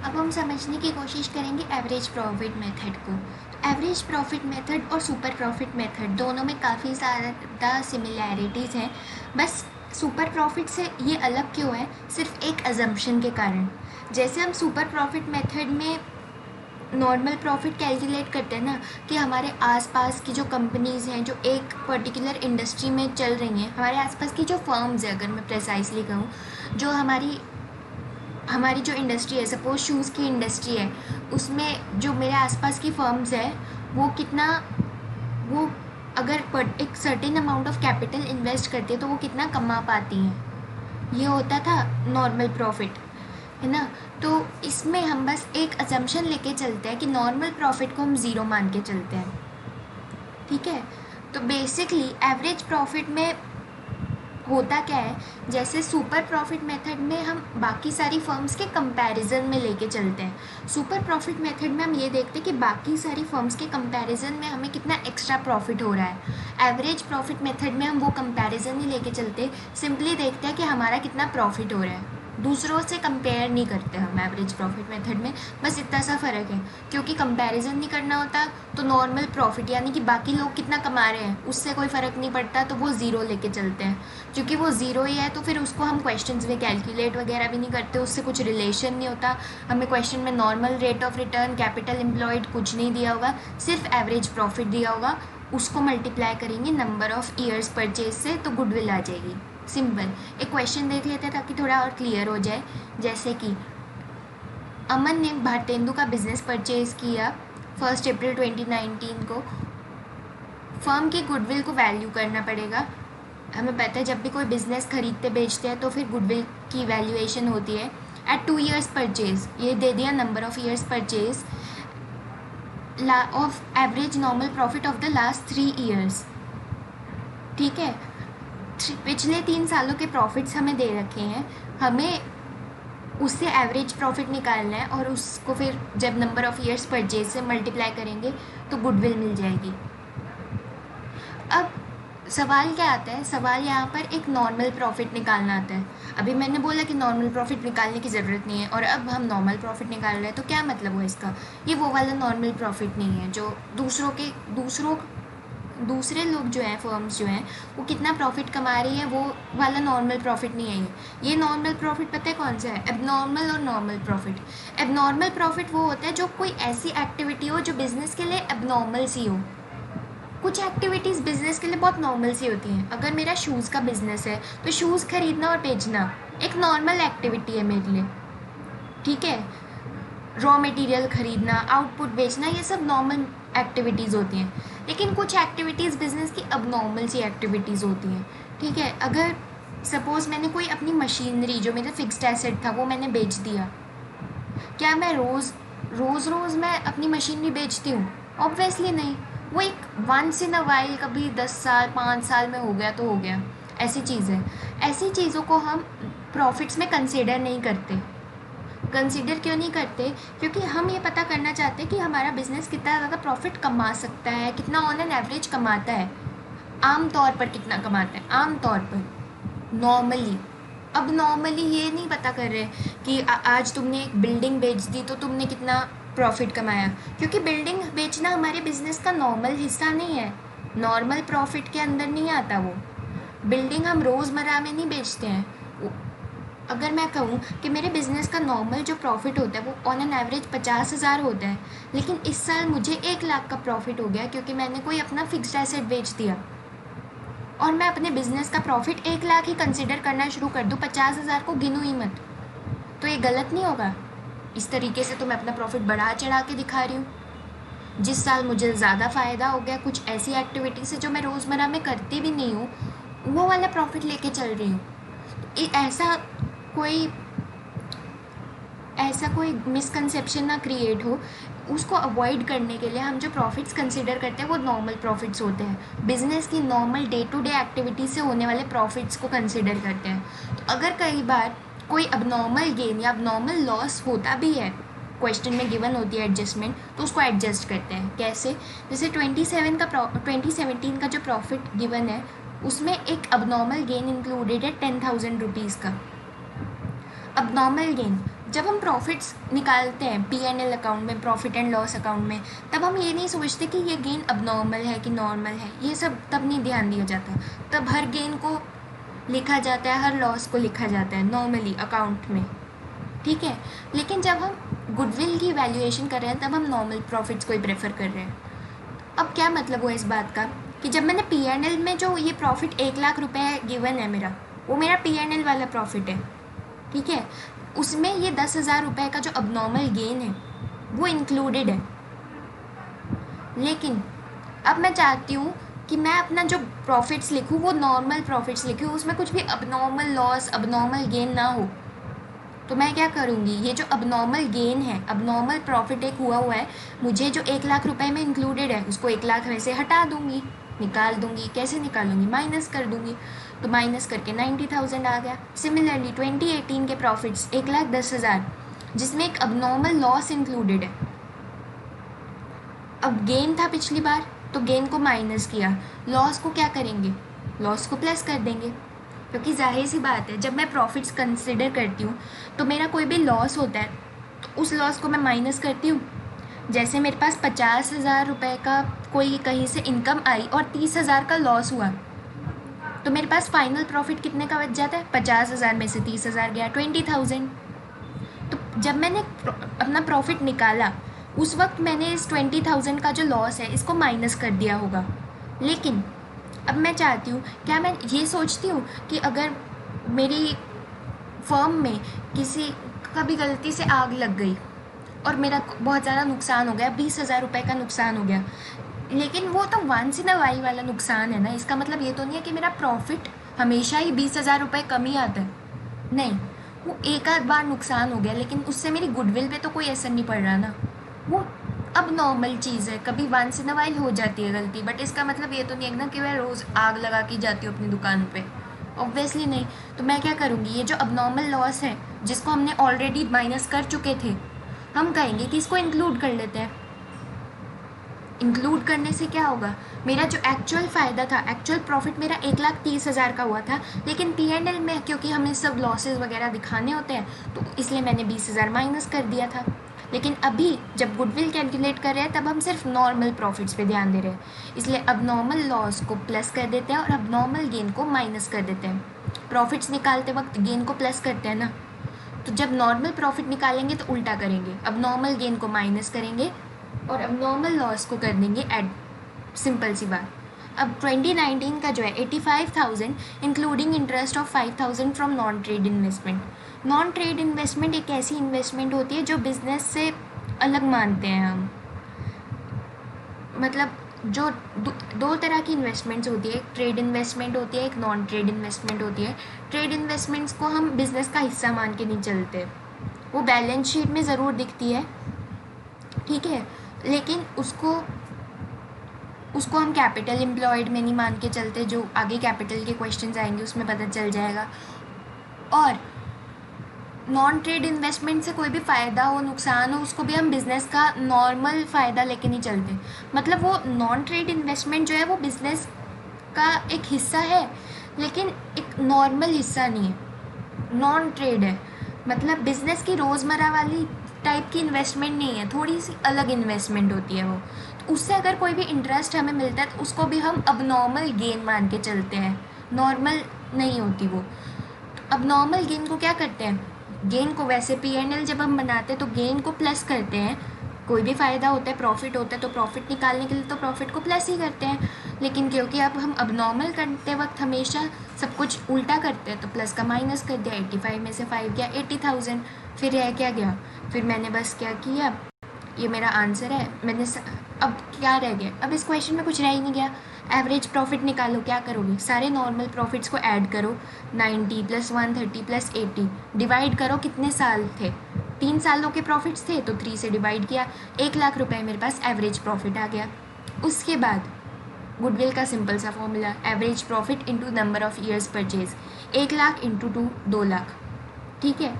अब हम समझने की कोशिश करेंगे एवरेज प्रॉफिट मेथड को। तो एवरेज प्रॉफिट मेथड और सुपर प्रॉफिट मेथड दोनों में काफ़ी ज़्यादा सिमिलैरिटीज़ हैं। बस सुपर प्रॉफिट से ये अलग क्यों है, सिर्फ एक अजम्पशन के कारण। जैसे हम सुपर प्रॉफिट मेथड में नॉर्मल प्रॉफिट कैलकुलेट करते हैं ना, कि हमारे आसपास की जो कंपनीज़ हैं जो एक पर्टिकुलर इंडस्ट्री में चल रही हैं, हमारे आसपास की जो फर्म्स है, अगर मैं प्रिसाइसली कहूँ, जो हमारी हमारी जो इंडस्ट्री है, सपोज शूज़ की इंडस्ट्री है, उसमें जो मेरे आसपास की फर्म्स है वो अगर एक certain amount of capital invest करती है तो वो कितना कमा पाती हैं, ये होता था नॉर्मल प्रॉफिट, है ना। तो इसमें हम बस एक अजम्पशन लेके चलते हैं कि नॉर्मल प्रॉफिट को हम ज़ीरो मान के चलते हैं, ठीक है। तो बेसिकली एवरेज प्रॉफिट में होता क्या है, जैसे सुपर प्रॉफिट मेथड में हम बाकी सारी फर्म्स के कंपैरिजन में लेके चलते हैं। सुपर प्रॉफिट मेथड में हम ये देखते हैं कि बाकी सारी फर्म्स के कंपैरिजन में हमें कितना एक्स्ट्रा प्रॉफिट हो रहा है। एवरेज प्रॉफिट मेथड में हम वो कंपैरिजन नहीं लेके चलते, सिंपली देखते हैं कि हमारा कितना प्रॉफिट हो रहा है, दूसरों से कंपेयर नहीं करते हम एवरेज प्रॉफिट मेथड में। बस इतना सा फ़र्क है, क्योंकि कंपैरिजन नहीं करना होता तो नॉर्मल प्रॉफिट यानी कि बाकी लोग कितना कमा रहे हैं उससे कोई फ़र्क नहीं पड़ता, तो वो ज़ीरो लेके चलते हैं। क्योंकि वो ज़ीरो ही है तो फिर उसको हम क्वेश्चंस में कैलकुलेट वगैरह भी नहीं करते, उससे कुछ रिलेशन नहीं होता। हमें क्वेश्चन में normal rate of return, capital employed कुछ नहीं दिया होगा, सिर्फ एवरेज प्रॉफिट दिया होगा, उसको मल्टीप्लाई करेंगे नंबर ऑफ़ ईयर्स परचेज से तो गुडविल आ जाएगी। सिंपल। एक क्वेश्चन देख लेते हैं ताकि थोड़ा और क्लियर हो जाए। जैसे कि अमन ने भारतेंदु का बिजनेस परचेज किया 1 अप्रैल 2019 को। फर्म की गुडविल को वैल्यू करना पड़ेगा। हमें पता है जब भी कोई बिजनेस खरीदते बेचते हैं तो फिर गुडविल की वैल्यूएशन होती है एट 2 ईयर्स परचेज। ये दे दिया number of years purchase of average normal profit of the last 3 years, ठीक है। पिछले 3 सालों के प्रॉफिट्स हमें दे रखे हैं, हमें उससे एवरेज प्रॉफिट निकालना है और उसको फिर जब नंबर ऑफ़ ईयर्स परचेज से मल्टीप्लाई करेंगे तो गुडविल मिल जाएगी। अब सवाल क्या आता है, सवाल यहाँ पर एक नॉर्मल प्रॉफिट निकालना आता है। अभी मैंने बोला कि नॉर्मल प्रॉफिट निकालने की ज़रूरत नहीं है और अब हम नॉर्मल प्रॉफिट निकाल रहे हैं, तो क्या मतलब हुआ इसका, ये वो वाला नॉर्मल प्रॉफिट नहीं है जो दूसरे लोग जो हैं, फर्म्स जो हैं, वो कितना प्रॉफिट कमा रही है वो वाला नॉर्मल प्रॉफिट नहीं है। ये नॉर्मल प्रॉफिट पता है कौन सा है, एबनॉर्मल और नॉर्मल प्रॉफिट। एबनॉर्मल प्रॉफिट वो होता है जो कोई ऐसी एक्टिविटी हो जो बिज़नेस के लिए एबनॉर्मल सी हो। कुछ एक्टिविटीज़ बिज़नेस के लिए बहुत नॉर्मल सी होती हैं। अगर मेरा शूज़ का बिज़नेस है तो शूज़ खरीदना और बेचना एक नॉर्मल एक्टिविटी है मेरे लिए, ठीक है। रॉ मटेरियल खरीदना, आउटपुट बेचना, ये सब नॉर्मल एक्टिविटीज़ होती हैं। लेकिन कुछ एक्टिविटीज़ बिजनेस की अबनॉर्मल सी एक्टिविटीज़ होती हैं, ठीक है। अगर सपोज़ मैंने कोई अपनी मशीनरी जो मेरा फिक्स्ड एसेट था वो मैंने बेच दिया, क्या मैं रोज़ मैं अपनी मशीनरी बेचती हूँ? ऑब्वियसली नहीं। वो एक वंस इन अ वाइल, कभी 10 साल 5 साल में हो गया तो हो गया, ऐसी चीज़ है। ऐसी चीज़ों को हम प्रॉफिट्स में कंसिडर नहीं करते। कंसिडर क्यों नहीं करते, क्योंकि हम ये पता करना चाहते हैं कि हमारा बिज़नेस कितना ज़्यादा प्रॉफिट कमा सकता है, कितना ऑन एन एवरेज कमाता है, आम तौर पर कितना कमाता है, आम तौर पर नॉर्मली। अब नॉर्मली ये नहीं पता कर रहे कि आज तुमने एक बिल्डिंग बेच दी तो तुमने कितना प्रॉफिट कमाया, क्योंकि बिल्डिंग बेचना हमारे बिज़नेस का नॉर्मल हिस्सा नहीं है, नॉर्मल प्रॉफिट के अंदर नहीं आता वो। बिल्डिंग हम रोज़मर्रा में नहीं बेचते हैं। अगर मैं कहूँ कि मेरे बिज़नेस का नॉर्मल जो प्रॉफिट होता है वो ऑन एन एवरेज 50,000 होता है, लेकिन इस साल मुझे 1 लाख का प्रॉफिट हो गया क्योंकि मैंने कोई अपना फिक्स्ड एसेट बेच दिया, और मैं अपने बिज़नेस का प्रॉफिट 1 लाख ही कंसिडर करना शुरू कर दूँ, 50,000 को गिनूँ ही मत, तो ये गलत नहीं होगा। इस तरीके से तो मैं अपना प्रॉफिट बढ़ा चढ़ा के दिखा रही हूँ। जिस साल मुझे ज़्यादा फ़ायदा हो गया कुछ ऐसी एक्टिविटी से जो मैं रोज़मर्रा में करती भी नहीं हूँ, वो वाला प्रॉफिट लेके चल रही हूँ। ऐसा कोई मिसकंसेप्शन ना क्रिएट हो, उसको अवॉइड करने के लिए हम जो प्रॉफिट्स कंसिडर करते हैं वो नॉर्मल प्रॉफिट्स होते हैं, बिज़नेस की normal day to day activity से होने वाले प्रॉफिट्स को कंसिडर करते हैं। तो अगर कई बार कोई अबनॉर्मल गेन या अबनॉर्मल लॉस होता भी है, क्वेश्चन में गिवन होती है एडजस्टमेंट, तो उसको एडजस्ट करते हैं। कैसे? जैसे 2017 का जो प्रॉफिट गिवन है उसमें एक अबनॉर्मल गेन इंक्लूडेड है 10,000 रुपीज़ का। अबनॉर्मल गेन जब हम प्रॉफिट्स निकालते हैं P&L अकाउंट में, प्रॉफिट एंड लॉस अकाउंट में, तब हम ये नहीं सोचते कि ये गेन अब नॉर्मल है कि नॉर्मल है, ये सब तब नहीं ध्यान दिया जाता। तब हर गेन को लिखा जाता है, हर लॉस को लिखा जाता है नॉर्मली अकाउंट में, ठीक है। लेकिन जब हम गुडविल की वैल्यूएशन कर रहे हैं तब हम नॉर्मल प्रॉफिट्स को ही प्रेफर कर रहे हैं। अब क्या मतलब हुआ इस बात का कि जब मैंने P&L में जो ये प्रॉफिट 1 लाख रुपए गिवन है मेरा, वो मेरा P&L वाला प्रॉफिट है, ठीक है। उसमें ये 10,000 रुपये का जो अबनॉर्मल गेन है वो इंक्लूडेड है। लेकिन अब मैं चाहती हूँ कि मैं अपना जो प्रॉफिट्स लिखूँ वो नॉर्मल प्रॉफिट्स लिखूँ, उसमें कुछ भी अबनॉर्मल लॉस, अबनॉर्मल गेन ना हो। तो मैं क्या करूँगी, ये जो अबनॉर्मल गेन है, अबनॉर्मल प्रॉफिट एक हुआ है, मुझे जो 1 लाख रुपए में इंक्लूडेड है उसको 1 लाख में से हटा दूँगी, निकाल दूँगी। कैसे निकालूँगी, माइनस कर दूँगी। तो माइनस करके 90,000 आ गया। सिमिलरली 2018 के प्रॉफिट्स 1,10,000, जिसमें एक अबनॉर्मल लॉस इंक्लूडेड है। अब गेन था पिछली बार, तो गेन को माइनस किया, लॉस को क्या करेंगे, लॉस को प्लस कर देंगे, क्योंकि जाहिर सी बात है जब मैं प्रॉफिट्स कंसिडर करती हूँ तो मेरा कोई भी लॉस होता है तो उस लॉस को मैं माइनस करती हूँ। जैसे मेरे पास 50,000 रुपये का कोई कहीं से इनकम आई और 30,000 का लॉस हुआ, तो मेरे पास फाइनल प्रॉफिट कितने का बच जाता है, 50,000 में से 30,000 गया, 20,000। तो जब मैंने अपना प्रॉफिट निकाला उस वक्त मैंने इस 20,000 का जो लॉस है इसको माइनस कर दिया होगा। लेकिन अब मैं चाहती हूँ, क्या मैं ये सोचती हूँ कि अगर मेरी फर्म में किसी का भी गलती से आग लग गई और मेरा बहुत ज़्यादा नुकसान हो गया, 20,000 रुपये का नुकसान हो गया, लेकिन वो तो वंस इन अ वाइल वाला नुकसान है ना, इसका मतलब ये तो नहीं है कि मेरा प्रॉफिट हमेशा ही 20,000 रुपये कम ही आता है। नहीं, वो एक आध बार नुकसान हो गया लेकिन उससे मेरी गुडविल पे तो कोई असर नहीं पड़ रहा ना। वो अब नॉर्मल चीज़ है, कभी वंस इन अ वाइल हो जाती है गलती, बट इसका मतलब ये तो नहीं है ना कि मैं रोज़ आग लगा के जाती हूँ अपनी दुकान पे, ऑब्वियसली नहीं। तो मैं क्या करूँगी, ये जो अबनॉर्मल लॉस है जिसको हमने ऑलरेडी माइनस कर चुके थे, हम कहेंगे कि इसको इंक्लूड कर लेते हैं। इंक्लूड करने से क्या होगा, मेरा जो एक्चुअल फ़ायदा था, एक्चुअल प्रॉफिट मेरा 1,30,000 का हुआ था, लेकिन P&L में क्योंकि हमें सब लॉसेस वगैरह दिखाने होते हैं तो इसलिए मैंने 20,000 माइनस कर दिया था। लेकिन अभी जब गुडविल कैलकुलेट कर रहे हैं तब हम सिर्फ नॉर्मल प्रॉफिट्स पे ध्यान दे रहे हैं, इसलिए अब नॉर्मल लॉस को प्लस कर देते हैं और अब नॉर्मल गेन को माइनस कर देते हैं। प्रॉफिट्स निकालते वक्त गेन को प्लस करते हैं ना, तो जब नॉर्मल प्रॉफिट निकालेंगे तो उल्टा करेंगे, अब नॉर्मल गेन को माइनस करेंगे और अब नॉर्मल लॉस को कर देंगे ऐड। सिंपल सी बात। अब 2019 का जो है 85,000 including interest of 5,000 from non trade investment. Non trade investment एक ऐसी इन्वेस्टमेंट होती है जो बिजनेस से अलग मानते हैं हम, मतलब जो दो तरह की इन्वेस्टमेंट्स होती है, एक ट्रेड इन्वेस्टमेंट होती है, एक नॉन ट्रेड इन्वेस्टमेंट होती है। ट्रेड इन्वेस्टमेंट्स को हम बिज़नेस का हिस्सा मान के नहीं चलते, वो बैलेंस शीट में ज़रूर दिखती है, ठीक है, लेकिन उसको हम कैपिटल एम्प्लॉयड में नहीं मान के चलते, जो आगे कैपिटल के क्वेश्चंस आएंगे उसमें पता चल जाएगा। और नॉन ट्रेड इन्वेस्टमेंट से कोई भी फ़ायदा हो, नुकसान हो, उसको भी हम बिज़नेस का नॉर्मल फ़ायदा लेके नहीं चलते। मतलब वो नॉन ट्रेड इन्वेस्टमेंट जो है वो बिज़नेस का एक हिस्सा है लेकिन एक नॉर्मल हिस्सा नहीं है, नॉन ट्रेड है, मतलब बिज़नेस की रोज़मर्रा वाली टाइप की इन्वेस्टमेंट नहीं है, थोड़ी सी अलग इन्वेस्टमेंट होती है वो। तो उससे अगर कोई भी इंटरेस्ट हमें मिलता है तो उसको भी हम अब नॉर्मल गेन मान के चलते हैं, नॉर्मल नहीं होती वो। अब नॉर्मल गेन को क्या करते हैं, गेन को वैसे P&L जब हम बनाते हैं तो गेन को प्लस करते हैं, कोई भी फ़ायदा होता है, प्रॉफिट होता है तो प्रॉफिट निकालने के लिए तो प्रॉफिट को प्लस ही करते हैं। लेकिन क्योंकि अब हम अब नॉर्मल करते वक्त हमेशा सब कुछ उल्टा करते हैं तो प्लस का माइनस कर दिया, 85 में से 5 गया 80,000, फिर रह क्या गया, फिर मैंने बस क्या किया, ये मेरा आंसर है, मैंने अब क्या रह गया, अब इस क्वेश्चन में कुछ रह ही नहीं गया। एवरेज प्रॉफिट निकालो, क्या करोगे, सारे नॉर्मल प्रॉफिट्स को ऐड करो, 90 + 130 + 80, डिवाइड करो कितने साल थे, 3 सालों के प्रॉफिट्स थे तो 3 से डिवाइड किया, 1 लाख रुपए मेरे पास एवरेज प्रॉफिट आ गया। उसके बाद गुडविल का सिंपल सा formula, average profit into number of years purchase, 1 lakh into 2 2 lakh, ठीक है।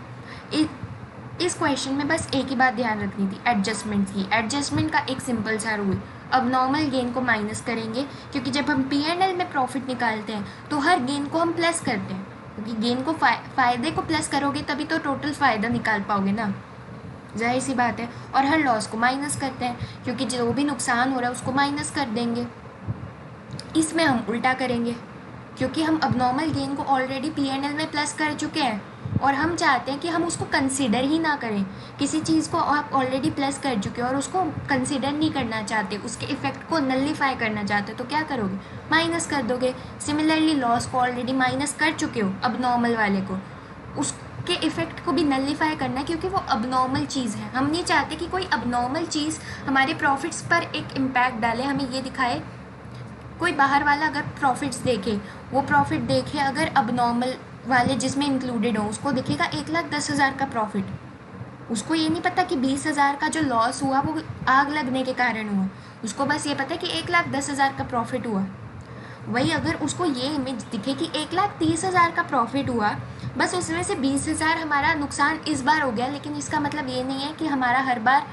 इस क्वेश्चन में बस एक ही बात ध्यान रखनी थी, एडजस्टमेंट की। एडजस्टमेंट का एक सिंपल सा रूल, अब नॉर्मल गेन को माइनस करेंगे क्योंकि जब हम P&L में प्रॉफिट निकालते हैं तो हर गेन को हम प्लस करते हैं, क्योंकि गेन को फ़ायदे को प्लस करोगे तभी तो टोटल फ़ायदा निकाल पाओगे ना, जाहिर सी बात है। और हर लॉस को माइनस करते हैं, क्योंकि जो भी नुकसान हो रहा है उसको माइनस कर देंगे। इसमें हम उल्टा करेंगे, क्योंकि हम अबनॉर्मल गेन को ऑलरेडी P&L में प्लस कर चुके हैं और हम चाहते हैं कि हम उसको कंसिडर ही ना करें। किसी चीज़ को आप ऑलरेडी प्लस कर चुके हो और उसको कंसिडर नहीं करना चाहते, उसके इफ़ेक्ट को नलिफाई करना चाहते हो, तो क्या करोगे, माइनस कर दोगे। सिमिलरली लॉस को ऑलरेडी माइनस कर चुके हो अबनॉर्मल वाले को, उसके इफ़ेक्ट को भी नलिफाई करना है, क्योंकि वो अबनॉर्मल चीज़ है। हम नहीं चाहते कि कोई अबनॉर्मल चीज़ हमारे प्रॉफिट्स पर एक इम्पैक्ट डाले, हमें ये दिखाए। कोई बाहर वाला अगर प्रॉफिट्स देखे, वो प्रॉफिट देखे अगर अबनॉर्मल वाले जिसमें इंक्लूडेड हो, उसको दिखेगा 1,10,000 का प्रॉफिट, उसको ये नहीं पता कि 20,000 का जो लॉस हुआ वो आग लगने के कारण हुआ, उसको बस ये पता है कि 1,10,000 का प्रॉफिट हुआ। वही अगर उसको ये इमेज दिखे कि 1,30,000 का प्रॉफिट हुआ, बस उसमें से 20,000 हमारा नुकसान इस बार हो गया, लेकिन इसका मतलब ये नहीं है कि हमारा हर बार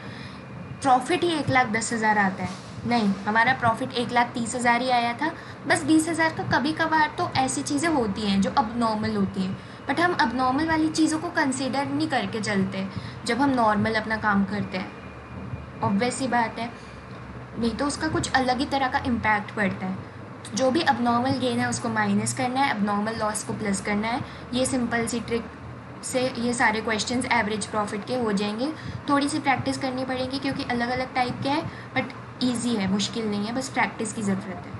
प्रॉफिट ही 1,10,000 आता है। नहीं, हमारा प्रॉफिट 1,30,000 ही आया था, बस 20,000 का कभी कभार तो ऐसी चीज़ें होती हैं जो अब नॉर्मल होती हैं, बट हम अब नॉर्मल वाली चीज़ों को कंसिडर नहीं करके चलते जब हम नॉर्मल अपना काम करते हैं। ऑब्वियस सी बात है, नहीं तो उसका कुछ अलग ही तरह का इम्पैक्ट पड़ता है। तो जो भी अबनॉर्मल गेन है उसको माइनस करना है, अबनॉर्मल लॉस को प्लस करना है। ये सिंपल सी ट्रिक से ये सारे क्वेश्चंस एवरेज प्रॉफिट के हो जाएंगे। थोड़ी सी प्रैक्टिस करनी पड़ेगी क्योंकि अलग अलग टाइप के हैं, बट ईजी है, मुश्किल नहीं है, बस प्रैक्टिस की ज़रूरत है।